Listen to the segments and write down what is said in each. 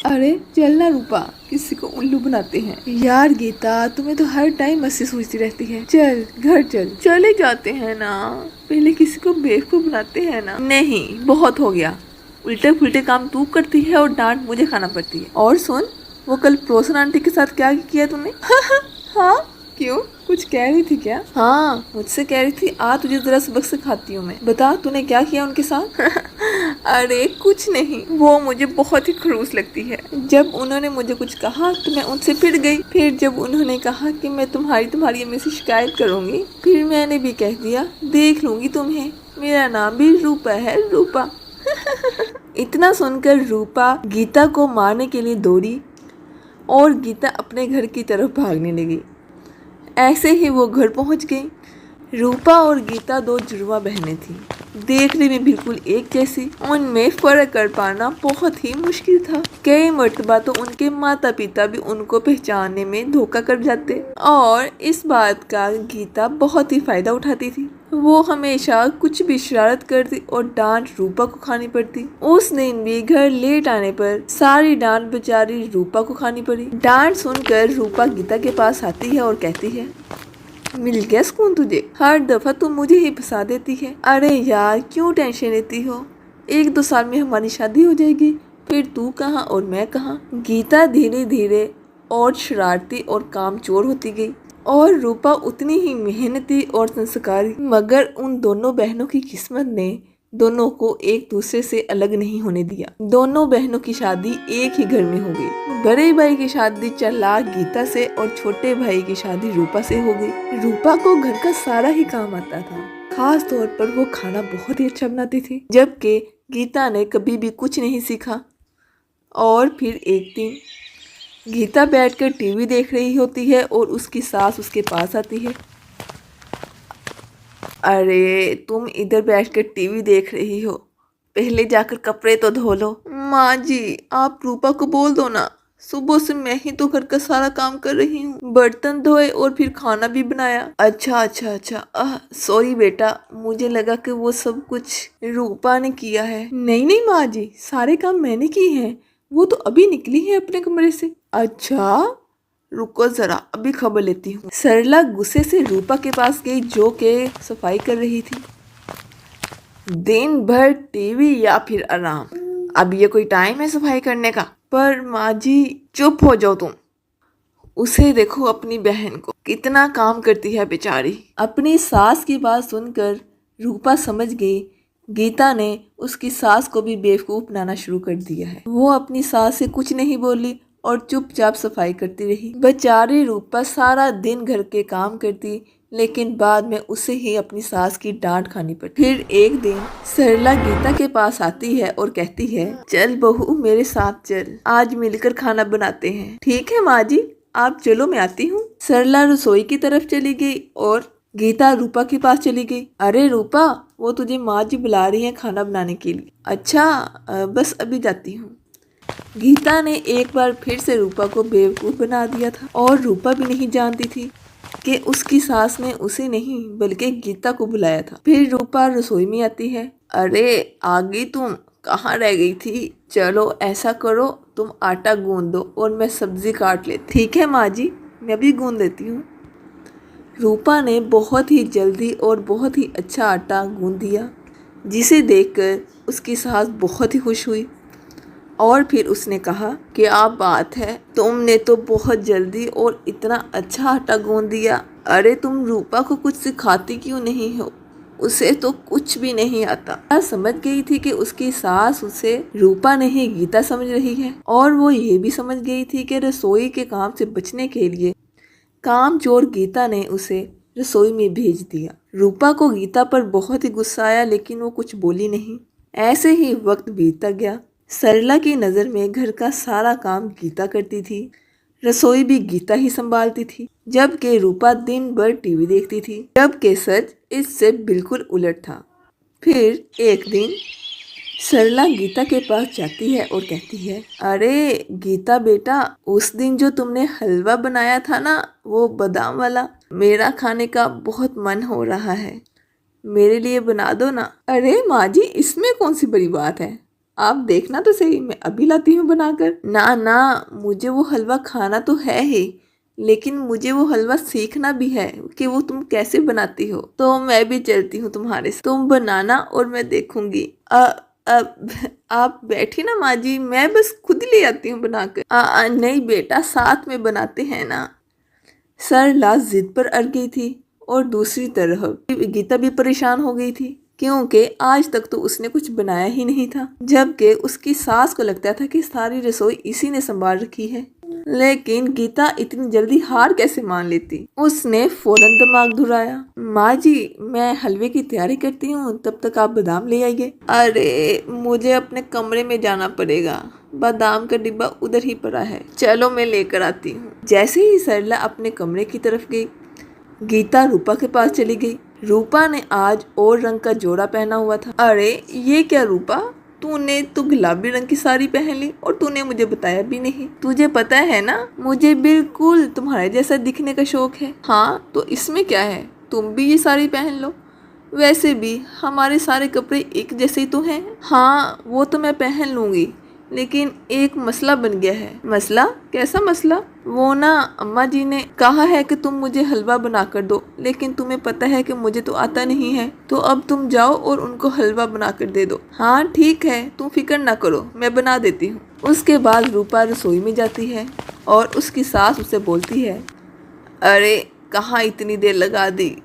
अरे चल ना रूपा, किसी को उल्लू बनाते हैं। यार गीता, तुम्हें तो हर टाइम मस्ती सोचती रहती है। चल घर चल। चले जाते हैं ना, पहले किसी को बेवकूफ बनाते हैं ना। नहीं, बहुत हो गया। उल्टे पुल्टे काम तू करती है और डांट मुझे खाना पड़ती है। और सुन, वो कल प्रोसन आंटी के साथ क्या किया तूने? हाँ, क्यों, कुछ कह रही थी क्या? हाँ, मुझसे कह रही थी आ तुझे जरा सबक सिखाती हूँ मैं। बता तूने क्या किया उनके साथ? अरे कुछ नहीं, वो मुझे बहुत ही खड़ूस लगती है। जब उन्होंने मुझे कुछ कहा तो मैं उनसे पिट गई। फिर जब उन्होंने कहा कि मैं तुम्हारी अम्मी से शिकायत करूंगी, फिर मैंने भी कह दिया देख लूंगी तुम्हें, मेरा नाम भी रूपा है, रूपा। इतना सुनकर रूपा गीता को मारने के लिए दौड़ी और गीता अपने घर की तरफ भागने लगी। ऐसे ही वो घर पहुंच गई। रूपा और गीता दो जुड़वा बहनें थीं, देखने में बिल्कुल एक जैसी। उनमें फर्क कर पाना बहुत ही मुश्किल था। कई मर्तबा तो उनके माता पिता भी उनको पहचानने में धोखा कर जाते और इस बात का गीता बहुत ही फायदा उठाती थी। वो हमेशा कुछ भी शरारत करती और डांट रूपा को खानी पड़ती। उस दिन भी घर लेट आने पर सारी डांट बेचारी रूपा को खानी पड़ी। डांट सुनकर रूपा गीता के पास आती है और कहती है मिल गया सुकून तुझे, हर दफा तुम मुझे ही फंसा देती है। अरे यार क्यों टेंशन लेती हो, 1-2 साल में हमारी शादी हो जाएगी, फिर तू कहाँ और मैं कहाँ। गीता धीरे धीरे और शरारती और कामचोर होती गई और रूपा उतनी ही मेहनती और संस्कारी। मगर उन दोनों बहनों की किस्मत ने दोनों को एक दूसरे से अलग नहीं होने दिया। दोनों बहनों की शादी एक ही घर में हो गई। बड़े भाई की शादी चालाक गीता से और छोटे भाई की शादी रूपा से हो गई। रूपा को घर का सारा ही काम आता था, खास तौर पर वो खाना बहुत ही अच्छा बनाती थी, जबकि गीता ने कभी भी कुछ नहीं सीखा। और फिर एक दिन गीता बैठकर टीवी देख रही होती है और उसकी सास उसके पास आती है। अरे तुम इधर बैठकर टीवी देख रही हो, पहले जाकर कपड़े तो धो लो। माँ जी आप रूपा को बोल दो ना, सुबह से मैं ही तो घर का सारा काम कर रही हूँ, बर्तन धोए और फिर खाना भी बनाया। अच्छा अच्छा अच्छा, सॉरी बेटा, मुझे लगा कि वो सब कुछ रूपा ने किया है। नहीं नहीं माँ जी, सारे काम मैंने किए हैं, वो तो अभी निकली है अपने कमरे से। अच्छा रुको जरा, अभी खबर लेती हूँ। सरला गुस्से से रूपा के पास गई जो के सफाई कर रही थी। दिन भर टीवी या फिर आराम, अब ये कोई टाइम है सफाई करने का? पर माँ जी चुप हो जाओ तुम, उसे देखो अपनी बहन को कितना काम करती है बेचारी। अपनी सास की बात सुनकर रूपा समझ गई गीता ने उसकी सास को भी बेवकूफ बनाना शुरू कर दिया है। वो अपनी सास से कुछ नहीं बोली और चुपचाप सफाई करती रही। बेचारी रूपा सारा दिन घर के काम करती, लेकिन बाद में उसे ही अपनी सास की डांट खानी पड़ती। फिर एक दिन सरला गीता के पास आती है और कहती है चल बहू मेरे साथ चल, आज मिलकर खाना बनाते हैं। ठीक है माँ जी, आप चलो मैं आती हूँ। सरला रसोई की तरफ चली गई और गीता रूपा के पास चली गई। अरे रूपा, वो तुझे माँ जी बुला रही हैं खाना बनाने के लिए। अच्छा बस अभी जाती हूँ। गीता ने एक बार फिर से रूपा को बेवकूफ़ बना दिया था और रूपा भी नहीं जानती थी कि उसकी सास ने उसे नहीं बल्कि गीता को बुलाया था। फिर रूपा रसोई में आती है। अरे आ गई तुम, कहाँ रह गई थी? चलो ऐसा करो तुम आटा गूंद दो और मैं सब्जी काट लेती। ठीक है माँ जी, मैं भी गूंद देती हूँ। रूपा ने बहुत ही जल्दी और बहुत ही अच्छा आटा गूंद दिया, जिसे देखकर उसकी सास बहुत ही खुश हुई और फिर उसने कहा कि आप बात है, तुमने तो बहुत जल्दी और इतना अच्छा आटा गूंद दिया। अरे तुम रूपा को कुछ सिखाती क्यों नहीं हो, उसे तो कुछ भी नहीं आता। समझ गई थी कि उसकी सास उसे रूपा नहीं गीता समझ रही है और वो ये भी समझ गई थी कि रसोई के काम से बचने के लिए कामचोर गीता ने उसे रसोई में भेज दिया। रूपा को गीता पर बहुत ही गुस्सा आया, लेकिन वो कुछ बोली नहीं। ऐसे ही वक्त बीतता गया। सरला की नज़र में घर का सारा काम गीता करती थी, रसोई भी गीता ही संभालती थी, जबकि रूपा दिन भर टीवी देखती थी। जबकि सच इससे बिल्कुल उलट था। फिर एक दिन सरला गीता के पास जाती है और कहती है अरे गीता बेटा, उस दिन जो तुमने हलवा बनाया था ना, वो बादाम वाला, मेरा खाने का बहुत मन हो रहा है, मेरे लिए बना दो ना। अरे माँ जी, इसमें कौन सी बड़ी बात है, आप देखना तो सही, मैं अभी लाती हूँ बनाकर। ना ना, मुझे वो हलवा खाना तो है ही, लेकिन मुझे वो हलवा सीखना भी है कि वो तुम कैसे बनाती हो। तो मैं भी चलती हूँ तुम्हारे साथ, तुम बनाना और मैं देखूंगी। अब आप बैठी ना माँ जी, मैं बस खुद ले आती हूँ बनाकर। नहीं बेटा, साथ में बनाते हैं ना। सरला जिद पर अड़ गई थी और दूसरी तरफ गीता भी परेशान हो गई थी, क्योंकि आज तक तो उसने कुछ बनाया ही नहीं था, जबकि उसकी सास को लगता था कि सारी रसोई इसी ने संभाल रखी है। लेकिन गीता इतनी जल्दी हार कैसे मान लेती। उसने फौरन दिमाग घुराया। माँ जी, मैं हलवे की तैयारी करती हूँ, तब तक आप बादाम ले आइए। अरे मुझे अपने कमरे में जाना पड़ेगा, बादाम का डिब्बा उधर ही पड़ा है। चलो मैं लेकर आती हूँ। जैसे ही सरला अपने कमरे की तरफ गई, गीता रूपा के पास चली गई। रूपा ने आज और रंग का जोड़ा पहना हुआ था। अरे ये क्या रूपा, तूने तो गुलाबी रंग की साड़ी पहन ली और तूने मुझे बताया भी नहीं। तुझे पता है ना, मुझे बिल्कुल तुम्हारे जैसा दिखने का शौक है। हाँ तो इसमें क्या है, तुम भी ये साड़ी पहन लो। वैसे भी हमारे सारे कपड़े एक जैसे ही तो हैं। हाँ वो तो मैं पहन लूंगी, लेकिन एक मसला बन गया है। मसला? कैसा मसला? वो ना, अम्मा जी ने कहा है कि तुम मुझे हलवा बना कर दो, लेकिन तुम्हें पता है कि मुझे तो आता नहीं है, तो अब तुम जाओ और उनको हलवा बना कर दे दो। हाँ ठीक है, तुम फिक्र ना करो, मैं बना देती हूँ। उसके बाद रूपा रसोई में जाती है और उसकी सास उसे बोलती है, अरे कहाँ इतनी देर लगा दी।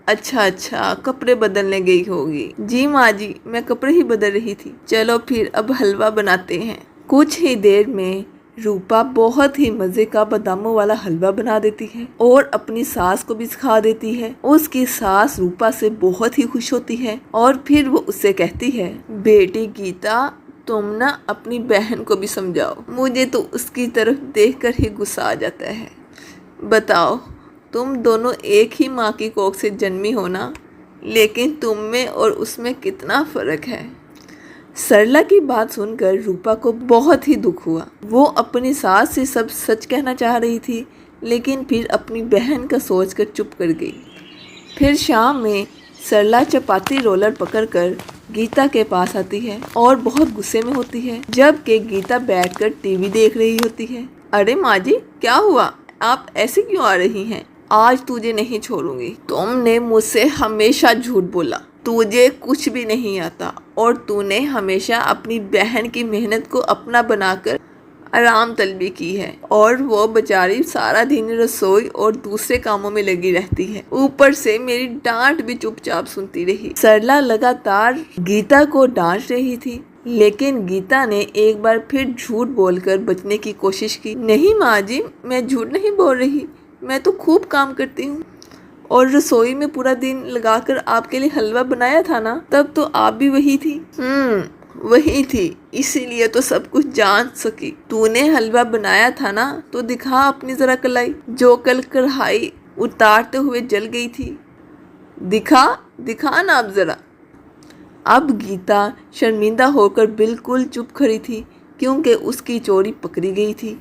अच्छा, कपड़े बदलने गई होगी। जी माँ जी, मैं कपड़े ही बदल रही थी। चलो फिर अब हलवा बनाते हैं। कुछ ही देर में रूपा बहुत ही मजे का बादामों वाला हलवा बना देती है और अपनी सास को भी सिखा देती है। उसकी सास रूपा से बहुत ही खुश होती है और फिर वो उससे कहती है, बेटी गीता, तुम ना अपनी बहन को भी समझाओ। मुझे तो उसकी तरफ देखकर ही गुस्सा आ जाता है। बताओ, तुम दोनों एक ही माँ की कोख से जन्मी हो ना, लेकिन तुम में और उसमें कितना फर्क है। सरला की बात सुनकर रूपा को बहुत ही दुख हुआ। वो अपनी सास से सब सच कहना चाह रही थी, लेकिन फिर अपनी बहन का सोचकर चुप कर गई। फिर शाम में सरला चपाती रोलर पकड़कर गीता के पास आती है और बहुत गुस्से में होती है, जबकि गीता बैठकर टीवी देख रही होती है। अरे माँ जी, क्या हुआ, आप ऐसे क्यों आ रही हैं? आज तुझे नहीं छोड़ूंगी। तुमने मुझसे हमेशा झूठ बोला, तुझे कुछ भी नहीं आता और तूने हमेशा अपनी बहन की मेहनत को अपना बनाकर आराम तलबी की है, और वो बेचारी सारा दिन रसोई और दूसरे कामों में लगी रहती है। ऊपर से मेरी डांट भी चुपचाप सुनती रही। सरला लगातार गीता को डांट रही थी, लेकिन गीता ने एक बार फिर झूठ बोलकर बचने की कोशिश की। नहीं माँ जी, मैं झूठ नहीं बोल रही, मैं तो खूब काम करती हूँ और रसोई में पूरा दिन लगाकर आपके लिए हलवा बनाया था ना, तब तो आप भी वही थी। वही थी, इसीलिए तो सब कुछ जान सकी। तूने हलवा बनाया था ना, तो दिखा अपनी जरा कलाई, जो कल कढ़ाई उतारते हुए जल गई थी। दिखा ना अब जरा। अब गीता शर्मिंदा होकर बिल्कुल चुप खड़ी थी, क्योंकि उसकी चोरी पकड़ी गई थी।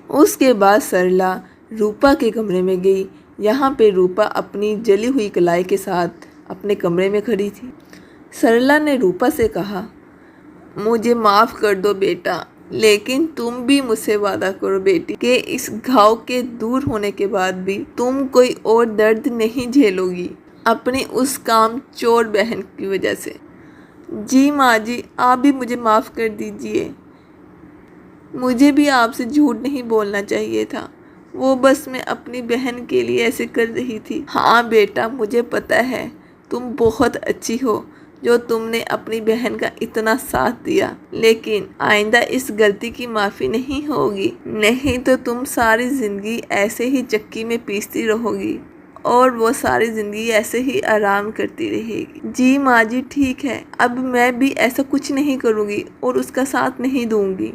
उसके बाद सरला रूपा के कमरे में गई। यहाँ पे रूपा अपनी जली हुई कलाई के साथ अपने कमरे में खड़ी थी। सरला ने रूपा से कहा, मुझे माफ़ कर दो बेटा, लेकिन तुम भी मुझसे वादा करो बेटी कि इस घाव के दूर होने के बाद भी तुम कोई और दर्द नहीं झेलोगी अपनी उस काम चोर बहन की वजह से। जी माँ जी, आप भी मुझे माफ़ कर दीजिए। मुझे भी आपसे झूठ नहीं बोलना चाहिए था, वो बस मैं अपनी बहन के लिए ऐसे कर रही थी। हाँ बेटा, मुझे पता है तुम बहुत अच्छी हो जो तुमने अपनी बहन का इतना साथ दिया, लेकिन आइंदा इस गलती की माफ़ी नहीं होगी, नहीं तो तुम सारी ज़िंदगी ऐसे ही चक्की में पीसती रहोगी और वो सारी ज़िंदगी ऐसे ही आराम करती रहेगी। जी माँ जी, ठीक है, अब मैं भी ऐसा कुछ नहीं करूँगी और उसका साथ नहीं दूँगी।